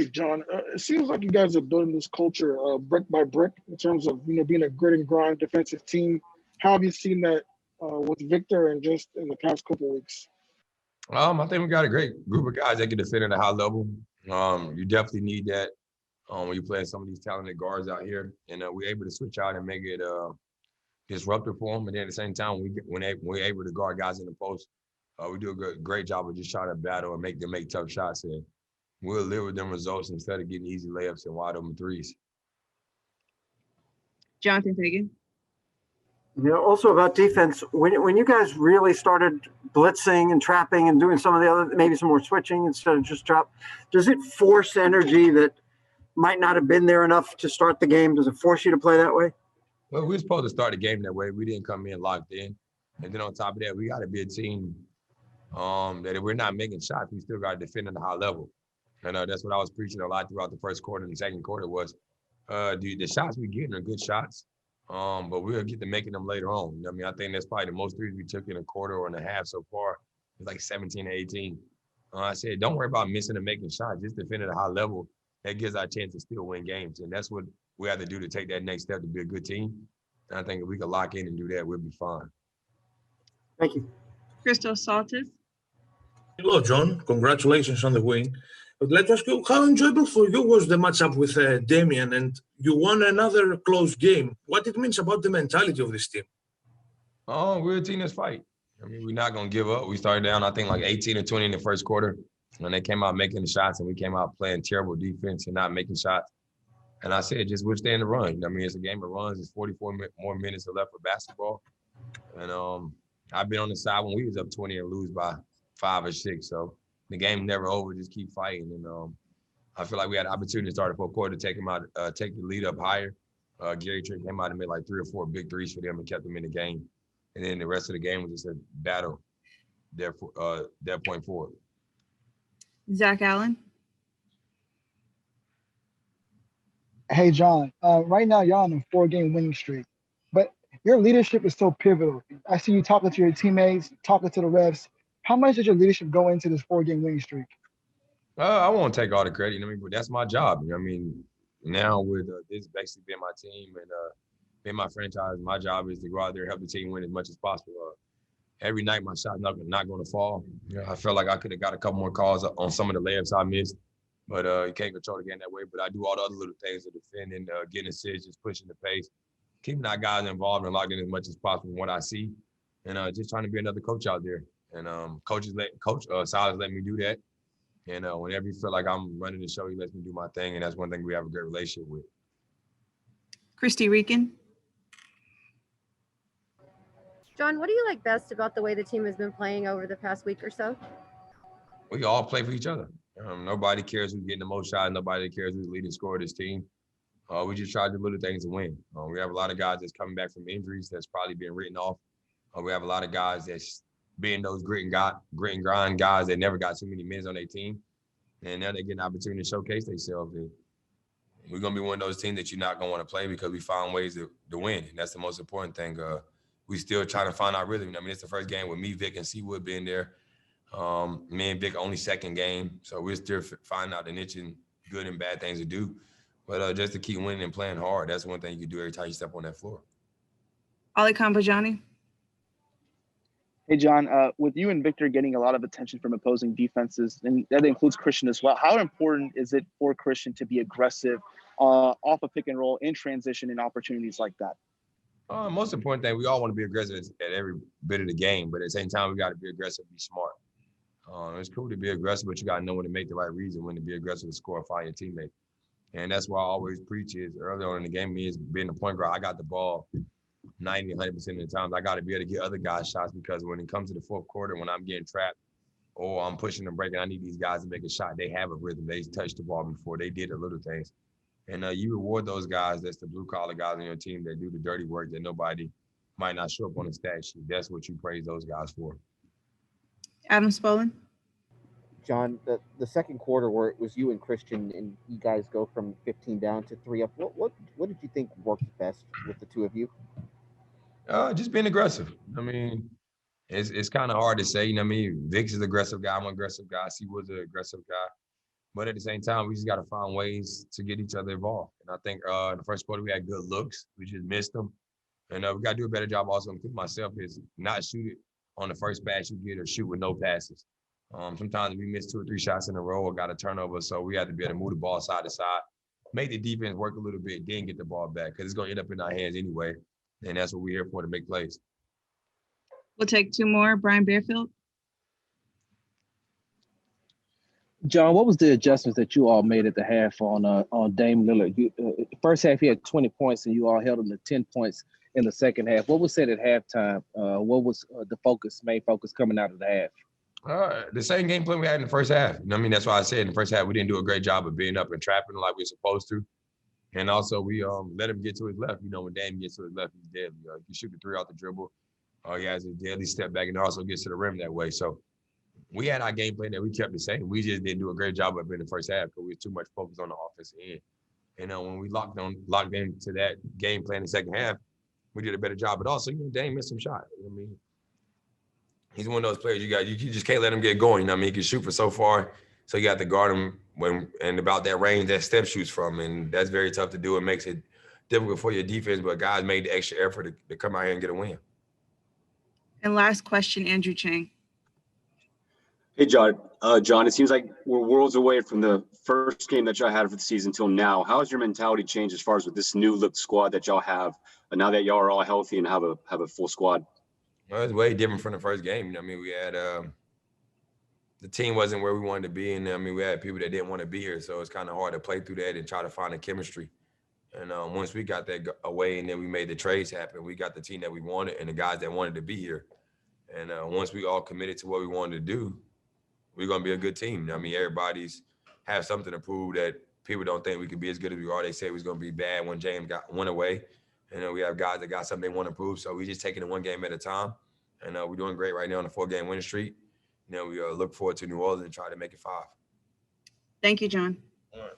Hey, John, it seems like you guys are building this culture brick by brick in terms of being a grit and grind defensive team. How have you seen that with Victor and just in the past couple of weeks? I think we got a great group of guys that can defend at a high level. You definitely need that when you're playing some of these talented guards out here, and we're able to switch out and make it disruptive for them. And then at the same time, we're able to guard guys in the post. We do a great job of just trying to battle and make them make tough shots, and we'll live with them results instead of getting easy layups and wide open threes. Jonathan Fagan. Also about defense, when you guys really started blitzing and trapping and doing some of the other, maybe some more switching instead of just drop, does it force energy that might not have been there enough to start the game? Does it force you to play that way? Well, we were supposed to start the game that way. We didn't come in locked in. And then on top of that, we got to be a team that if we're not making shots, we still got to defend at a high level. And that's what I was preaching a lot throughout the first quarter and the second quarter was the shots we getting are good shots. But we'll get to making them later on. I mean, I think that's probably the most threes we took in a quarter or and a half so far. It's like 17 or 18. I said, don't worry about missing and making shots. Just defend at a high level. That gives our chance to still win games. And that's what we have to do to take that next step to be a good team. And I think if we can lock in and do that, we'll be fine. Thank you. Christos Saltis. Hello, John. Congratulations on the win. But let's ask you, how enjoyable for you was the matchup with Damian, and you won another close game? What it means about the mentality of this team? We're a team that's fight. I mean, we're not going to give up. We started down, I think, like 18 or 20 in the first quarter. And they came out making the shots, and we came out playing terrible defense and not making shots. And I said, just withstand the run. I mean, it's a game of runs. It's 44 more minutes left for basketball. And I've been on the side when we was up 20 and lose by 5 or 6. So the game's never over. Just keep fighting. And I feel like we had an opportunity to start the fourth quarter to take them out, take the lead up higher. Gary Trent came out and made like 3 or 4 big threes for them and kept them in the game. And then the rest of the game was just a battle that point forward. Zach Allen. Hey, John, right now you're on a 4-game winning streak, but your leadership is so pivotal. I see you talking to your teammates, talking to the refs. How much does your leadership go into this 4-game winning streak? I won't take all the credit, but that's my job. Now with this basically being my team and being my franchise, my job is to go out there and help the team win as much as possible. Every night my shot's not going to fall. I felt like I could have got a couple more calls on some of the layups I missed, but you can't control the game that way. But I do all the other little things of defending, getting assists, just pushing the pace, keeping our guys involved and locked in as much as possible from what I see, and just trying to be another coach out there. And Coach Silas let me do that. And whenever you feel like I'm running the show, he lets me do my thing, and that's one thing we have a great relationship with. Christy Rican. John, what do you like best about the way the team has been playing over the past week or so? We all play for each other. Nobody cares who's getting the most shots. Nobody cares who's the leading scorer of this team. We just try to do little things to win. We have a lot of guys that's coming back from injuries that's probably been written off. We have a lot of guys that's being those grit and grind guys that never got too many minutes on their team. And now they get an opportunity to showcase themselves. And we're going to be one of those teams that you're not going to want to play because we found ways to win. And that's the most important thing. We still trying to find our rhythm. It's the first game with me, Vic, and Seawood being there. Me and Vic only second game. So we're still finding out the niche and good and bad things to do. But just to keep winning and playing hard, that's one thing you can do every time you step on that floor. Ali Kambajani. Hey, John, with you and Victor getting a lot of attention from opposing defenses, and that includes Christian as well, how important is it for Christian to be aggressive off a pick and roll in transition in opportunities like that? Most important thing, we all want to be aggressive at every bit of the game, but at the same time, we got to be aggressive and be smart. It's cool to be aggressive, but you got to know when to make the right reason, when to be aggressive to score or fire your teammate. And that's why I always preach is early on in the game, me is being the point guard. I got the ball 90, 100% of the times. I got to be able to get other guys shots because when it comes to the fourth quarter, when I'm getting trapped or I'm pushing and breaking, I need these guys to make a shot. They have a rhythm. They touched the ball before. They did the little things. And you reward those guys. That's the blue-collar guys on your team that do the dirty work that nobody might not show up on the stat sheet. That's what you praise those guys for. Adam Spollen. John, the second quarter where it was you and Christian and you guys go from 15 down to 3 up, what did you think worked best with the two of you? Just being aggressive. It's kind of hard to say. Vic's is an aggressive guy. I'm an aggressive guy. He was an aggressive guy. But at the same time, we just got to find ways to get each other involved. And I think in the first quarter, we had good looks. We just missed them. And we got to do a better job also, including myself, is not shoot it on the first pass you get or shoot with no passes. Sometimes we miss 2 or 3 shots in a row or got a turnover. So we have to be able to move the ball side to side, make the defense work a little bit, then get the ball back because it's going to end up in our hands anyway. And that's what we're here for, to make plays. We'll take 2 more. Brian Bearfield. John, what was the adjustments that you all made at the half on Dame Lillard? First half, he had 20 points, and you all held him to 10 points in the second half. What was said at halftime? What was the main focus coming out of the half? The same game plan we had in the first half. You know what I mean? That's why I said in the first half we didn't do a great job of being up and trapping like we were supposed to. And also we let him get to his left. You know, when Dame gets to his left, he's deadly. He can shoot the 3 off the dribble. He has a deadly step back and also gets to the rim that way. So we had our game plan that we kept the same. We just didn't do a great job of it in the first half because we was too much focused on the offensive end. And when we locked into that game plan in the second half, we did a better job. But also, Dame missed some shots. You know what I mean? He's one of those players you just can't let him get going. You know what I mean? He can shoot for so far. So you got to guard him and about that range that step shoots from. And that's very tough to do. It makes it difficult for your defense, but guys made the extra effort to come out here and get a win. And last question, Andrew Chang. Hey, John. John, it seems like we're worlds away from the first game that y'all had for the season till now. How has your mentality changed as far as with this new look squad that y'all have, now that y'all are all healthy and have a full squad? Well, it's way different from the first game. You know what I mean? We had the team wasn't where we wanted to be, and I mean we had people that didn't want to be here, so it's kind of hard to play through that and try to find a chemistry. And once we got that away and then we made the trades happen, we got the team that we wanted and the guys that wanted to be here. And once we all committed to what we wanted to do, we're going to be a good team. I mean, everybody's have something to prove that people don't think we could be as good as we are. They say it was going to be bad when James got one away. And then we have guys that got something they want to prove. So we just taking it one game at a time. And we're doing great right now on a 4-game winning streak. We look forward to New Orleans and try to make it 5. Thank you, John. All right.